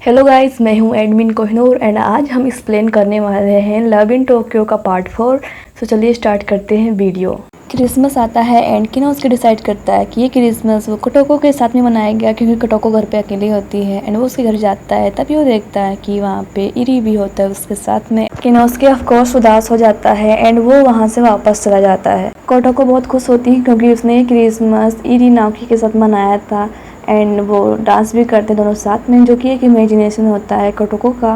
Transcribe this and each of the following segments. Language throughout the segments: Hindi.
हेलो गाइस, मैं हूं एडमिन कोहिनूर एंड आज हम एक्सप्लेन करने वाले हैं लव इन टोक्यो का पार्ट 4। तो चलिए स्टार्ट करते हैं वीडियो। क्रिसमस आता है एंड किनो उसके डिसाइड करता है कि ये क्रिसमस वो कोटोको के साथ में मनाएगा क्योंकि कोटोको घर पे अकेली होती है एंड वो उसके घर जाता है। तभी वो देखता है कि वहाँ पे इरी भी होता है उसके साथ में। किनोस्के ऑफकोर्स उदास हो जाता है एंड वो वहाँ से वापस चला जाता है। कोटोको बहुत खुश होती है क्योंकि उसने क्रिसमस इरी नाओकी के साथ मनाया था एंड वो डांस भी करते दोनों साथ में, जो कि एक इमेजिनेशन होता है कोटोको का।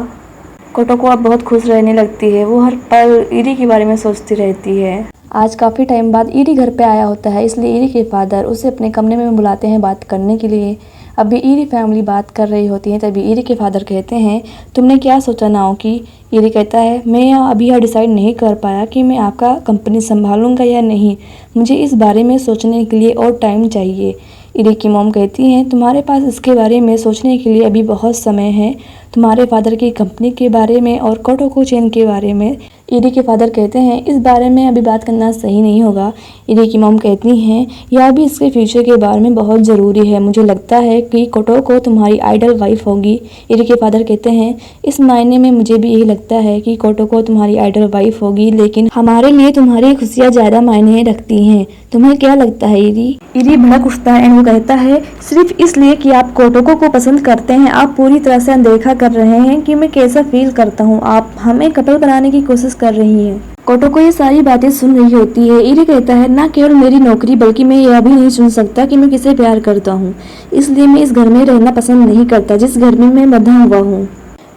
कोटोको अब बहुत खुश रहने लगती है, वो हर पल इरी के बारे में सोचती रहती है। आज काफ़ी टाइम बाद इरी घर पे आया होता है, इसलिए इरी के फादर उसे अपने कमरे में बुलाते हैं बात करने के लिए। अभी इरी फैमिली बात कर रही होती है, तभी इरी के फादर कहते हैं, तुमने क्या सोचा नाओकी? इरी कहता है, मैं अभी यह डिसाइड नहीं कर पाया कि मैं आपका कंपनी संभालूंगा या नहीं, मुझे इस बारे में सोचने के लिए और टाइम चाहिए। इरी की मॉम कहती हैं, तुम्हारे पास इसके बारे में सोचने के लिए अभी बहुत समय है, तुम्हारे फादर की कंपनी के बारे में और कोटोको चेन के बारे में। इरी के फादर कहते हैं, इस बारे में अभी बात करना सही नहीं होगा। इरी की मॉम कहती हैं, यह भी इसके फ्यूचर के बारे में बहुत ज़रूरी है, मुझे लगता है कि कोटोको तुम्हारी आइडल वाइफ होगी। इरी के फादर कहते हैं, इस मायने में मुझे भी यही लगता है कि कोटोको तुम्हारी आइडल वाइफ होगी, लेकिन हमारे लिए तुम्हारी खुशियाँ ज़्यादा मायने रखती हैं। तुम्हें क्या लगता है इरी? इरी भड़क उठता है एंड वो कहता है, सिर्फ इसलिए कि आप कोटोको को पसंद करते हैं आप पूरी तरह से अनदेखा कर रहे हैं कि मैं कैसा फील करता हूँ। आप हमें कपल बनाने की कोशिश कर रही हैं। कोटोको ये सारी बातें सुन रही होती है। इरी कहता है, ना केवल मेरी नौकरी बल्कि मैं यह भी नहीं सुन सकता कि मैं किसे प्यार करता हूँ, इसलिए मैं इस घर में रहना पसंद नहीं करता जिस घर में मैं बंधा हुआ हूँ।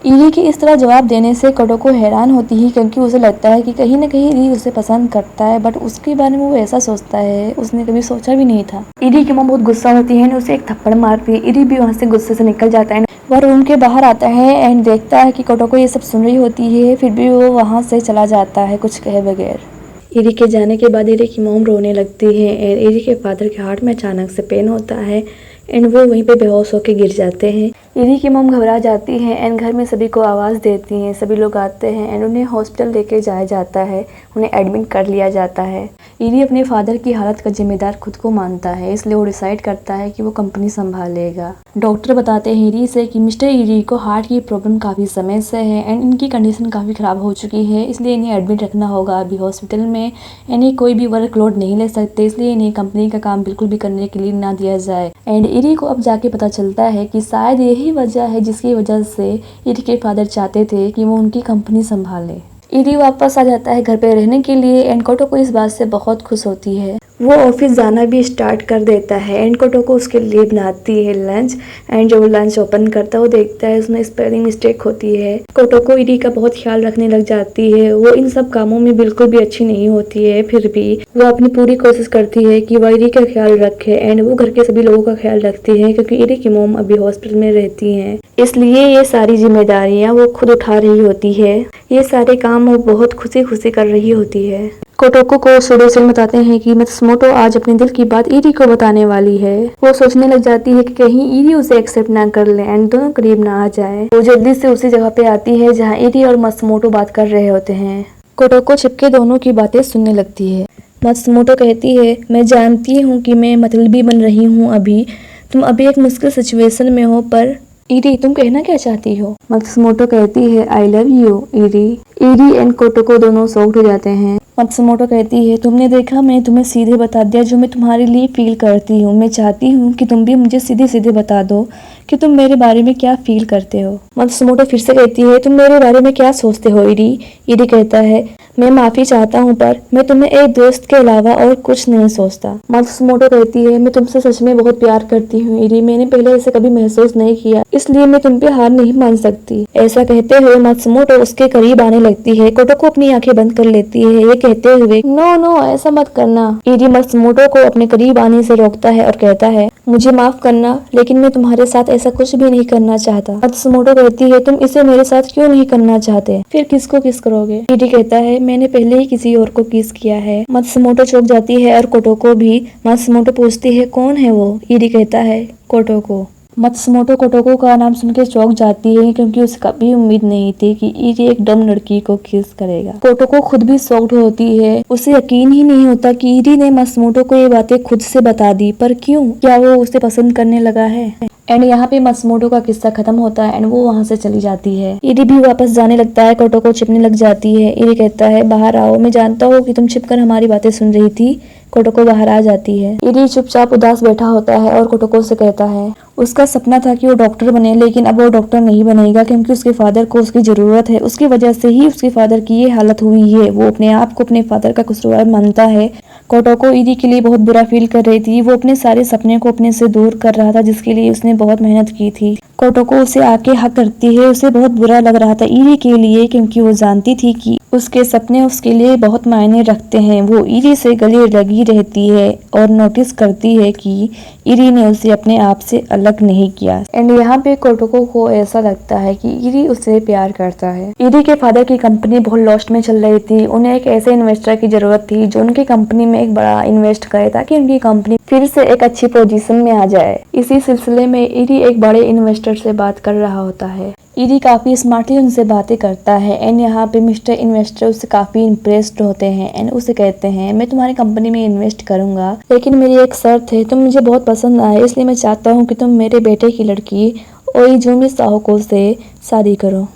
इरी के इस तरह जवाब देने से कोटोको हैरान होती है क्योंकि उसे लगता है कि कहीं न कहीं इरी उसे पसंद करता है, बट उसके बारे में वो ऐसा सोचता है उसने कभी सोचा भी नहीं था। इरी की मॉम बहुत गुस्सा होती है, उसे एक थप्पड़ मारती है। इरी भी वहाँ से गुस्से से निकल जाता है। वह रूम के बाहर आता है एंड देखता है कि कोटोको ये सब सुन रही होती है, फिर भी वो वहाँ से चला जाता है कुछ कहे बगैर। इरी के जाने के बाद इरी की मॉम रोने लगती है एंड इरी के फादर के हार्ट में अचानक से पेन होता है एंड वो वहीं पे बेहोश होकर गिर जाते हैं। इरी की मॉम घबरा जाती है एंड घर में सभी को आवाज़ देती हैं। सभी लोग आते हैं एंड उन्हें हॉस्पिटल लेके जाया जाता है, उन्हें एडमिट कर लिया जाता है। इरी अपने फादर की हालत का जिम्मेदार खुद को मानता है, इसलिए वो डिसाइड करता है कि वो कंपनी संभालेगा। डॉक्टर बताते हैं इरी से कि मिस्टर इरी को हार्ट की प्रॉब्लम काफ़ी समय से है एंड इनकी कंडीशन काफ़ी ख़राब हो चुकी है, इसलिए इन्हें एडमिट रखना होगा अभी हॉस्पिटल में। इन्हें कोई भी वर्कलोड नहीं ले सकते, इसलिए इन्हें कंपनी का काम बिल्कुल भी करने के लिए ना दिया जाए। एंड इरी को अब जाके पता चलता है कि शायद यही वजह है जिसकी वजह से इरी के फादर चाहते थे कि वो उनकी कंपनी संभाले। इरी वापस आ जाता है घर पे रहने के लिए एंड कोटोको इस बात से बहुत खुश होती है। वो ऑफिस जाना भी स्टार्ट कर देता है एंड कोटोको उसके लिए बनाती है लंच एंड जब वो लंच ओपन करता है वो देखता है उसमें स्पेलिंग मिस्टेक होती है। कोटोको इरी का बहुत ख्याल रखने लग जाती है। वो इन सब कामों में बिल्कुल भी अच्छी नहीं होती है, फिर भी वो अपनी पूरी कोशिश करती है कि वो इरी का ख्याल रखे एंड वो घर के सभी लोगों का ख्याल रखती है क्योंकि इरी की मॉम अभी हॉस्पिटल में रहती हैं, इसलिए ये सारी जिम्मेदारियां वो खुद उठा रही होती है। ये सारे काम वो बहुत खुशी खुशी कर रही होती है। कोटोको को सुडोसेन बताते हैं कि मात्सुमोटो आज अपने दिल की बात इरी को बताने वाली है। वो सोचने लग जाती है कि कहीं इरी उसे एक्सेप्ट ना कर ले एंड दोनों करीब ना आ जाए। वो जल्दी से उसी जगह पे आती है जहाँ इरी और मात्सुमोटो बात कर रहे होते हैं। कोटोको छिपके दोनों की बातें सुनने लगती है। मात्सुमोटो कहती है, मैं जानती हूँ कि मैं मतलबी बन रही हूँ, अभी तुम अभी एक मुश्किल सिचुएशन में हो, पर इरी तुम कहना क्या चाहती हो? मात्सुमोटो कहती है, I love you eri. Eri and कोटोको दोनों शॉक्ड हो जाते हैं। मात्सुमोटो कहती है, तुमने देखा मैं तुम्हें सीधे बता दिया जो मैं तुम्हारे लिए फील करती हूँ। मैं चाहती हूँ कि तुम भी मुझे सीधे सीधे बता दो कि तुम मेरे बारे में क्या फील करते हो। मात्सुमोटो फिर से कहती है, तुम मेरे बारे में क्या सोचते हो इरी? इरी कहता है, मैं माफ़ी चाहता हूँ पर मैं तुम्हें एक दोस्त के अलावा और कुछ नहीं सोचता। मात्सुमोटो कहती है, मैं तुमसे सच में बहुत प्यार करती हूँ इरी, मैंने पहले ऐसे कभी महसूस नहीं किया, इसलिए मैं तुम पे हार नहीं मान सकती। ऐसा कहते हुए मात्सुमोटो उसके करीब आने लगती है। कोटोको अपनी आंखें बंद कर लेती है ये कहते हुए, नो नो ऐसा मत करना। इरी मात्सुमोटो को अपने करीब आने से रोकता है और कहता है, मुझे माफ करना लेकिन मैं तुम्हारे साथ ऐसा कुछ भी नहीं करना चाहता। मात्सुमोटो कहती है, तुम इसे मेरे साथ क्यों नहीं करना चाहते? फिर किसको किस करोगे? इरी कहता है, मैंने पहले ही किसी और को किस किया है। मात्सुमोटो चौंक जाती है और कोटोको भी। मात्सुमोटो पूछती है, कौन है वो? इरी कहता है, कोटोको। मत्सुमोटो कोटोको का नाम सुनकर चौंक जाती है क्योंकि उसे कभी उम्मीद नहीं थी कि इरी एक डम लड़की को किस करेगा। कोटोको खुद भी शॉक्ड होती है, उसे यकीन ही नहीं होता कि इरी ने मत्सुमोटो को ये बातें खुद से बता दी, पर क्यों? क्या वो उसे पसंद करने लगा है? एंड यहाँ पे मत्सुमोटो का किस्सा खत्म होता है एंड वो वहाँ से चली जाती है। इरी भी वापस जाने लगता है, कोटोको छिपने लग जाती है। इरी कहता है बाहर आओ, मैं जानता हूँ कि तुम छिपकर हमारी बातें सुन रही थी। कोटोको बाहर आ जाती है। इरी चुपचाप उदास बैठा होता है और कोटोको से कहता है उसका सपना था कि वो डॉक्टर बने, लेकिन अब वो डॉक्टर नहीं बनेगा क्योंकि उसके फादर को उसकी जरूरत है। उसकी वजह से ही उसके फादर की ये हालत हुई है। वो अपने आप को अपने फादर का कसूरवार मानता है। कोटोको इरी के लिए बहुत बुरा फील कर रही थी। वो अपने सारे सपने को अपने से दूर कर रहा था जिसके लिए उसने बहुत मेहनत की थी। कोटोको उसे आके हक करती है। उसे बहुत बुरा लग रहा था इरी के लिए क्योंकि वो जानती थी कि उसके सपने उसके लिए बहुत मायने रखते हैं। वो इरी से गले लगी रहती है और नोटिस करती है कि इरी ने उसे अपने आप से अलग नहीं किया। एंड यहाँ पे कोटोको को ऐसा लगता है कि इरी उससे प्यार करता है। इरी के फादर की कंपनी बहुत लॉस्ट में चल रही थी। उन्हें एक ऐसे इन्वेस्टर की जरूरत थी जो उनकी कंपनी में एक बड़ा इन्वेस्ट करे ताकि उनकी कंपनी फिर से एक अच्छी पोजीशन में आ जाए। इसी सिलसिले में इरी एक बड़े इन्वेस्टर से बात कर रहा होता है। इरी काफी स्मार्टली उनसे बातें करता है एंड यहाँ पे मिस्टर इन्वेस्टर उससे काफी इम्प्रेस्ड होते हैं एंड उसे कहते हैं मैं तुम्हारी कंपनी में इन्वेस्ट करूंगा, लेकिन मेरी एक शर्त है, तुम मुझे बहुत पसंद आए इसलिए मैं चाहता हूँ कि तुम मेरे बेटे की लड़की ओइजुमी साहोको से शादी करो।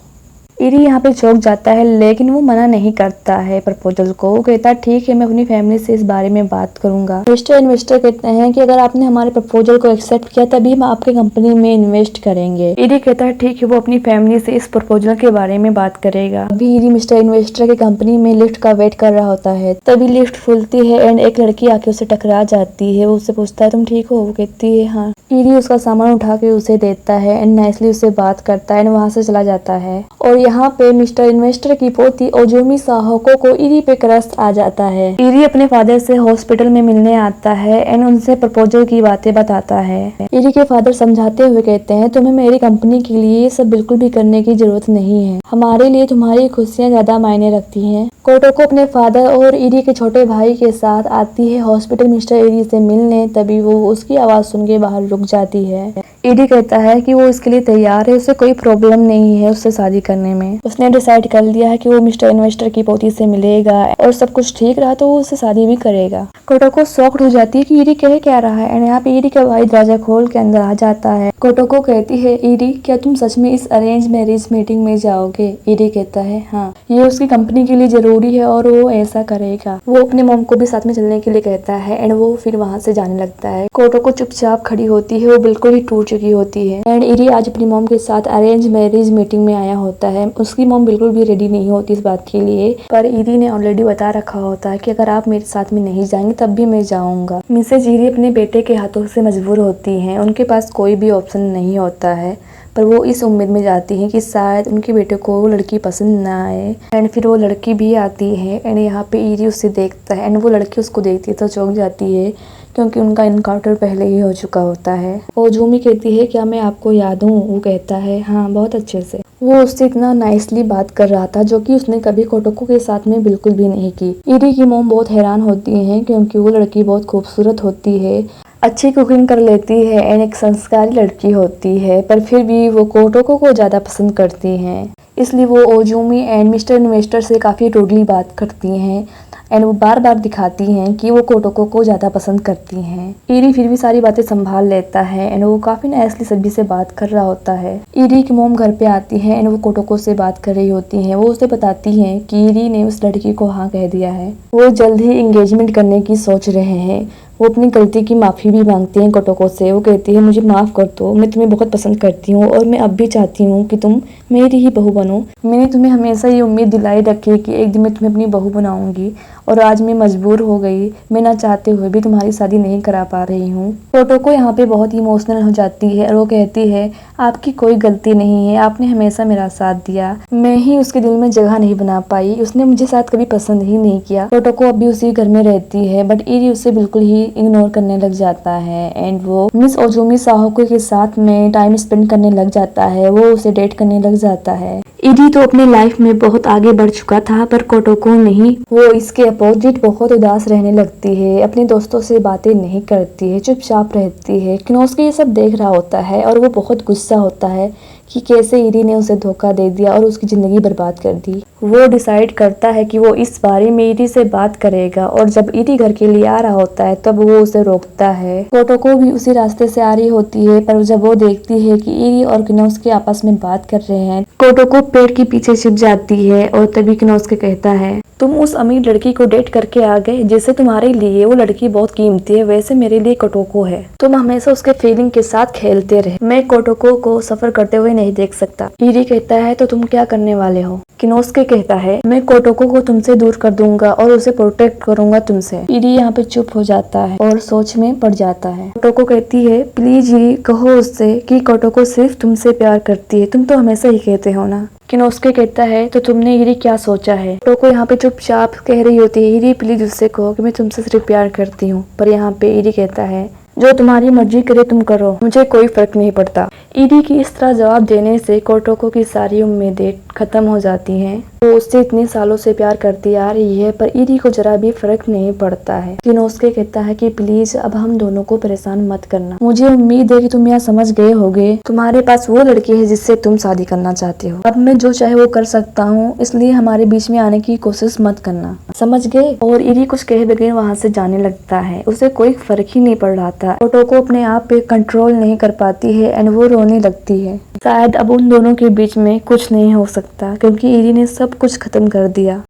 इरी यहाँ पे चौंक जाता है लेकिन वो मना नहीं करता है प्रपोजल को। वो कहता है ठीक है, मैं अपनी फैमिली से इस बारे में बात करूंगा। मिस्टर इन्वेस्टर कहते हैं कि अगर आपने हमारे प्रपोजल को एक्सेप्ट किया तभी हम आपके कंपनी में इन्वेस्ट करेंगे। इरी कहता है ठीक है, वो अपनी फैमिली से इस प्रपोजल के बारे में बात करेगा। अभी इरी मिस्टर इन्वेस्टर की कंपनी में लिफ्ट का वेट कर रहा होता है। तभी लिफ्ट खुलती है एंड एक लड़की आके उसे टकरा जाती है। वो उससे पूछता है तुम ठीक हो? वो कहती है हाँ। इरी उसका सामान उठा के उसे देता है एंड नाइसली उससे बात करता है एंड वहाँ से चला जाता है। और यहाँ पे मिस्टर इन्वेस्टर की पोती ओजुमी साहोको को इरी पे क्रश आ जाता है। इरी अपने फादर से हॉस्पिटल में मिलने आता है एंड उनसे प्रपोजल की बातें बताता है। इरी के फादर समझाते हुए कहते हैं तुम्हें मेरी कंपनी के लिए ये सब बिल्कुल भी करने की जरूरत नहीं है, हमारे लिए तुम्हारी खुशियाँ ज्यादा मायने रखती हैं। कोटोको अपने फादर और इरी के छोटे भाई के साथ आती है हॉस्पिटल मिस्टर इरी से मिलने। तभी वो उसकी आवाज सुन के बाहर रुक जाती है। इरी कहता है कि वो इसके लिए तैयार है, उसे कोई प्रॉब्लम नहीं है उससे शादी करने में। उसने डिसाइड कर लिया है कि वो मिस्टर इन्वेस्टर की पोती से मिलेगा और सब कुछ ठीक रहा तो वो उससे शादी भी करेगा। कोटोको शॉक्ड हो जाती है कि इरी कह क्या रहा है एंड यहाँ पे इरी का भाई दरवाजा खोल के अंदर आ जाता है। कोटोको कहती है इरी क्या तुम सच में इस अरेंज मैरिज मीटिंग में जाओगे? इरी कहता है हाँ, ये उसकी कंपनी के लिए जरूरी है और वो ऐसा करेगा। वो अपने मॉम को भी साथ में चलने के लिए कहता है एंड वो फिर वहाँ से जाने लगता है। कोटोको चुपचाप खड़ी होती है, वो बिल्कुल ही टूट चुकी होती है एंड इरी आज अपनी मॉम के साथ अरेंज मैरिज मीटिंग में आया होता है। उसकी मॉम बिल्कुल भी रेडी नहीं होती इस बात के लिए, पर इरी ने ऑलरेडी बता रखा होता है कि अगर आप मेरे साथ में नहीं जाएंगे तब भी मैं जाऊंगा। मिसेज इरी अपने बेटे के हाथों से मजबूर होती हैं। उनके पास कोई भी ऑप्शन नहीं होता है, पर वो इस उम्मीद में जाती हैं कि शायद उनके बेटे को वो लड़की पसंद ना आए एंड फिर वो लड़की भी आती है एंड यहाँ पे इरी उससे देखता है एंड वो लड़की उसको देखती है तो चौंक जाती है क्योंकि उनका इनकाउंटर पहले ही हो चुका होता है। ओजुमी कहती है क्या मैं आपको याद हूँ? वो कहता है हाँ बहुत अच्छे से। वो उससे इतना नाइसली बात कर रहा था जो कि उसने कभी कोटोको के साथ में बिल्कुल भी नहीं की। इरी की मॉम बहुत हैरान होती है क्योंकि वो लड़की बहुत खूबसूरत होती है, अच्छी कुकिंग कर लेती है एंड एक संस्कारी लड़की होती है, पर फिर भी वो कोटोको को ज़्यादा पसंद करती हैं। इसलिए वो ओजुमी एंड मिस्टर इन्वेस्टर से काफ़ी रूडली बात करती हैं एंड वो बार बार दिखाती हैं कि वो कोटोको को ज़्यादा पसंद करती हैं। इरी फिर भी सारी बातें संभाल लेता है एंड वो काफ़ी नाइसली सभी से बात कर रहा होता है। इरी की मॉम घर पे आती है एंड वो कोटोको से बात कर रही होती हैं। वो उसे बताती हैं कि इरी ने उस लड़की को हाँ कह दिया है, वो जल्द ही एंगेजमेंट करने की सोच रहे हैं। वो अपनी गलती की माफ़ी भी मांगते हैं कोटोको से। वो कहती है मुझे माफ़ कर दो, मैं तुम्हें बहुत पसंद करती हूँ और मैं अब भी चाहती हूँ कि तुम मेरी ही बहू बनो। मैंने तुम्हें हमेशा ये उम्मीद दिलाई रखी कि एक दिन मैं तुम्हें अपनी बहू बनाऊंगी और आज मैं मजबूर हो गई, मैं ना चाहते हुए भी तुम्हारी शादी नहीं करा पा रही हूँ। कोटोको यहाँ पे बहुत इमोशनल हो जाती है और वो कहती है आपकी कोई गलती नहीं है, आपने हमेशा मेरा साथ दिया, मैं ही उसके दिल में जगह नहीं बना पाई, उसने मुझे साथ कभी पसंद ही नहीं किया। कोटोको अभी उसी घर में रहती है बट इरी उससे बिल्कुल ही इग्नोर करने लग जाता है एंड वो मिस ओजुमी साहोको के साथ में टाइम स्पेंड करने लग जाता है। वो उसे डेट करने लग जाता है। ईरी तो अपनी लाइफ में बहुत आगे बढ़ चुका था, पर कोटोको नहीं। वो इसके अपोजिट बहुत उदास रहने लगती है, अपने दोस्तों से बातें नहीं करती है, चुपचाप रहती है। किनोस्के ये सब देख रहा होता है और वो बहुत गुस्सा होता है कि कैसे ईरी ने उसे धोखा दे दिया और उसकी ज़िंदगी बर्बाद कर दी। वो डिसाइड करता है कि वो इस बारे में ईरी से बात करेगा, और जब ईरी घर के लिए आ रहा होता है तब वो उसे रोकता है। कोटोको भी उसी रास्ते से आ रही होती है, पर जब वो देखती है कि ईरी और किनोस्के आपस में बात कर रहे हैं, कोटोको पेड़ के पीछे छिप जाती है। और तभी किनोस्के कहता है, तुम उस अमीर लड़की को डेट करके आ गए जैसे तुम्हारे लिए वो लड़की बहुत कीमती है, वैसे मेरे लिए कोटोको है। तुम हमेशा उसके फीलिंग के साथ खेलते रहे। मैं कोटोको को सफर करते हुए नहीं देख सकता। ईरी कहता है, तो तुम क्या करने वाले हो? किनोस्के कहता है, मैं कोटोको को तुमसे दूर कर दूंगा और उसे प्रोटेक्ट करूंगा तुमसे। ईरी यहाँ पे चुप हो जाता है और सोच में पड़ जाता है। कोटोको कहती है, प्लीज ईरी कहो उससे कि कोटोको सिर्फ तुमसे प्यार करती है, तुम तो हमेशा ही कहते हो ना। किनोस्के कहता है, तो तुमने ईरी क्या सोचा है? कोटोको यहाँ पे चुपचाप कह रही होती है, ईरी प्लीज उससे कहो कि मैं तुमसे सिर्फ प्यार करती हूँ। पर यहाँ पे ईरी कहता है, जो तुम्हारी मर्जी करे तुम करो, मुझे कोई फर्क नहीं पड़ता। ईरी की इस तरह जवाब देने से कोटोको की सारी उम्मीदें खत्म हो जाती हैं। वो उससे इतने सालों से प्यार करती आ रही है, पर ईरी को जरा भी फर्क नहीं पड़ता है। किनोस्के कहता है कि प्लीज अब हम दोनों को परेशान मत करना। मुझे उम्मीद है कि तुम यहाँ समझ गए होगे। तुम्हारे पास वो लड़की है जिससे तुम शादी करना चाहते हो। अब मैं जो चाहे वो कर सकता हूँ, इसलिए हमारे बीच में आने की कोशिश मत करना, समझ गए? और ईरी कुछ कहे बगैर वहाँ से जाने लगता है। उसे कोई फर्क ही नहीं पड़ रहा था। कोटोको अपने आप पे कंट्रोल नहीं कर पाती है एंड वो रोने लगती है। शायद अब उन दोनों के बीच में कुछ नहीं हो सकता, क्योंकि ईरी ने सब कुछ खत्म कर दिया।